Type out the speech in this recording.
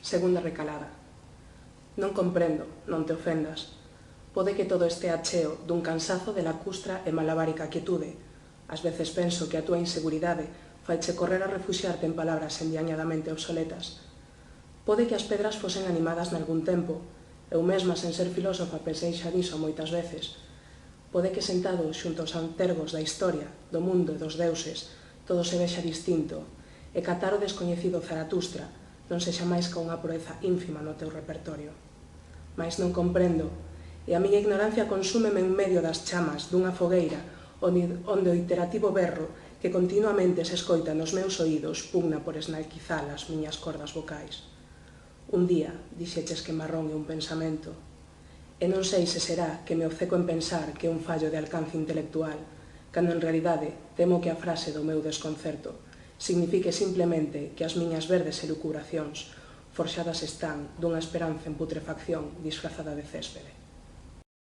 Segunda recalada. Non comprendo, non te ofendas. Pode que todo este acheo dun cansazo de lacustra e malabárica quietude. Ás veces penso que a túa inseguridade faiche correr a refuxiarte en palabras endiañadamente obsoletas. Pode que as pedras fosen animadas nalgún tempo. Eu mesma, sen ser filósofa, pensei xa niso moitas veces. Pode que sentado xunto aos antergos da historia, do mundo e dos deuses, todo se vexa distinto, e catar o descoñecido Zaratustra non sexa máis que unha proeza ínfima no teu repertorio. Mais non comprendo, e a miña ignorancia consúmeme en medio das chamas dunha fogueira onde o iterativo berro que continuamente se escoita nos meus oídos pugna por esnalquizar as miñas cordas vocais. Un día dixeches que marrón é un pensamento, e non sei se será que me obceco en pensar que é un fallo de alcance intelectual, cando en realidade temo que a frase do meu desconcerto signifique simplemente que as miñas verdes elucubracións forxadas están dunha esperanza en putrefacción disfrazada de céspede.